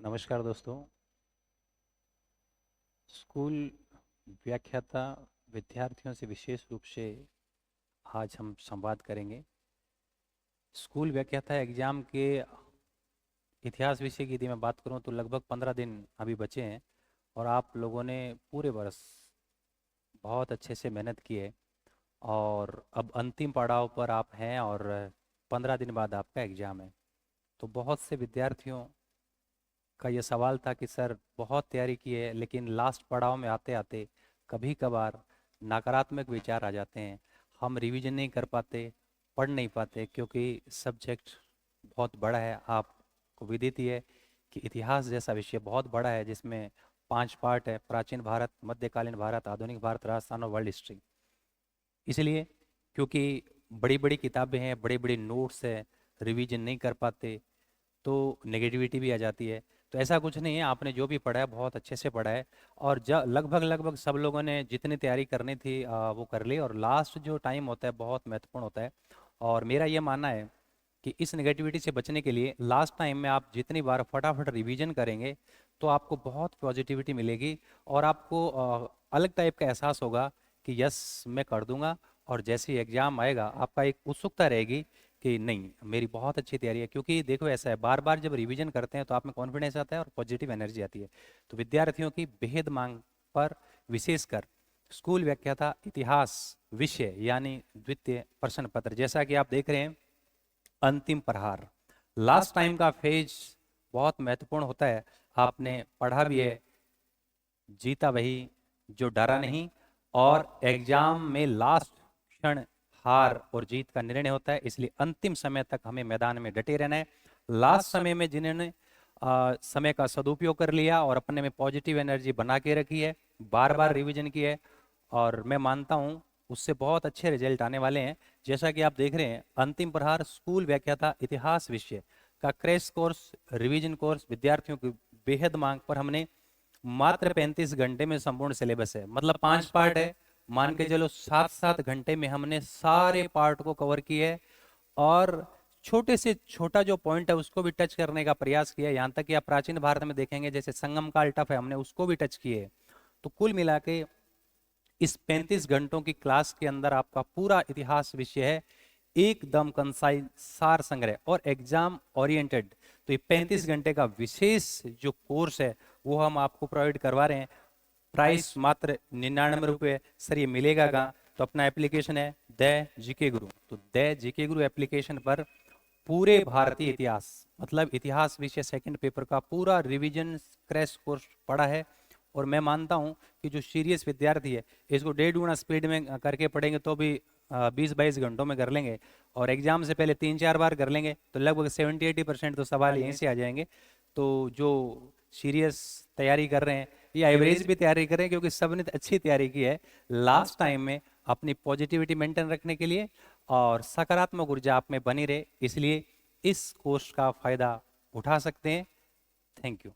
नमस्कार दोस्तों। स्कूल व्याख्याता विद्यार्थियों से विशेष रूप से आज हम संवाद करेंगे। स्कूल व्याख्याता एग्जाम के इतिहास विषय की यदि मैं बात करूं तो लगभग 15 दिन अभी बचे हैं और आप लोगों ने पूरे वर्ष बहुत अच्छे से मेहनत की है और अब अंतिम पड़ाव पर आप हैं और 15 दिन बाद आपका एग्ज़ाम है। तो बहुत से विद्यार्थियों का ये सवाल था कि सर बहुत तैयारी की है लेकिन लास्ट पड़ाव में आते आते कभी कभार नकारात्मक विचार आ जाते हैं। हम रिवीजन नहीं कर पाते, पढ़ नहीं पाते क्योंकि सब्जेक्ट बहुत बड़ा है। आपको विदित ही है कि इतिहास जैसा विषय बहुत बड़ा है जिसमें 5 पार्ट है: प्राचीन भारत, मध्यकालीन भारत, आधुनिक भारत, राजस्थान और वर्ल्ड हिस्ट्री। इसलिए क्योंकि बड़ी बड़ी किताबें हैं, बड़े बड़े नोट्स हैं, रिवीजन नहीं कर पाते तो नेगेटिविटी भी आ जाती है। तो ऐसा कुछ नहीं है, आपने जो भी पढ़ा है बहुत अच्छे से पढ़ा है और लगभग लगभग सब लोगों ने जितनी तैयारी करनी थी वो कर ली। और लास्ट जो टाइम होता है बहुत महत्वपूर्ण होता है और मेरा ये मानना है कि इस नेगेटिविटी से बचने के लिए लास्ट टाइम में आप जितनी बार फटाफट रिवीजन करेंगे तो आपको बहुत पॉजिटिविटी मिलेगी और आपको अलग टाइप का एहसास होगा कि यस मैं कर दूंगा। और जैसे ही एग्ज़ाम आएगा आपका एक उत्सुकता रहेगी कि नहीं मेरी बहुत अच्छी तैयारी है। क्योंकि देखो ऐसा है, बार बार जब रिवीजन करते हैं तो आप में कॉन्फिडेंस आता है और पॉजिटिव एनर्जी आती है। तो विद्यार्थियों की बेहद मांग पर विशेषकर स्कूल व्याख्याता इतिहास विषय यानी द्वितीय प्रश्न पत्र, जैसा कि आप देख रहे हैं, अंतिम प्रहार लास्ट टाइम का फेज बहुत महत्वपूर्ण होता है। आपने पढ़ा भी है, जीता वही जो डरा नहीं। और एग्जाम में लास्ट क्षण हार और जीत का निर्णय होता है, इसलिए अंतिम समय तक हमें मैदान में डटे रहना है। लास्ट समय में जिन्होंने समय का सदुपयोग कर लिया और अपने में पॉजिटिव एनर्जी बना के रखी है, बार बार रिवीजन की है, और मैं मानता हूँ उससे बहुत अच्छे रिजल्ट आने वाले हैं। जैसा कि आप देख रहे हैं, अंतिम प्रहार स्कूल व्याख्याता इतिहास विषय का क्रैश कोर्स रिवीजन कोर्स विद्यार्थियों की बेहद मांग पर हमने मात्र 35 घंटे में संपूर्ण सिलेबस है, मतलब 5 पार्ट है। मान के चलो 7-7 घंटे में हमने सारे पार्ट को कवर किए और छोटे से छोटा जो पॉइंट है उसको भी टच करने का प्रयास किया। यहाँ तक कि आप प्राचीन भारत में देखेंगे जैसे संगम काल टफ है, हमने उसको भी टच किए। तो कुल मिला के इस 35 घंटों की क्लास के अंदर आपका पूरा इतिहास विषय है एकदम कंसाइज सार संग्रह और एग्जाम ओरिएंटेड। तो ये 35 घंटे का विशेष जो कोर्स है वो हम आपको प्रोवाइड करवा रहे हैं। प्राइस मात्र 99 रुपये। सर ये मिलेगा कहाँ? तो अपना एप्लीकेशन है द जीके गुरु। तो द जीके गुरु एप्लीकेशन पर पूरे भारतीय इतिहास मतलब इतिहास विषय सेकंड पेपर का पूरा रिवीजन क्रैश कोर्स पढ़ा है। और मैं मानता हूं कि जो सीरियस विद्यार्थी है इसको 1.5 गुना स्पीड में करके पढ़ेंगे तो भी 20-22 घंटों में कर लेंगे, और एग्जाम से पहले 3-4 बार कर लेंगे तो लगभग 70-80% तो सवाल यहीं से आ जाएंगे। तो जो सीरियस तैयारी कर रहे हैं या एवरेज भी तैयारी कर रहे हैं, क्योंकि सबने अच्छी तैयारी की है, लास्ट टाइम में अपनी पॉजिटिविटी मेंटेन रखने के लिए और सकारात्मक ऊर्जा आप में बनी रहे, इसलिए इस कोर्स का फायदा उठा सकते हैं। Thank you.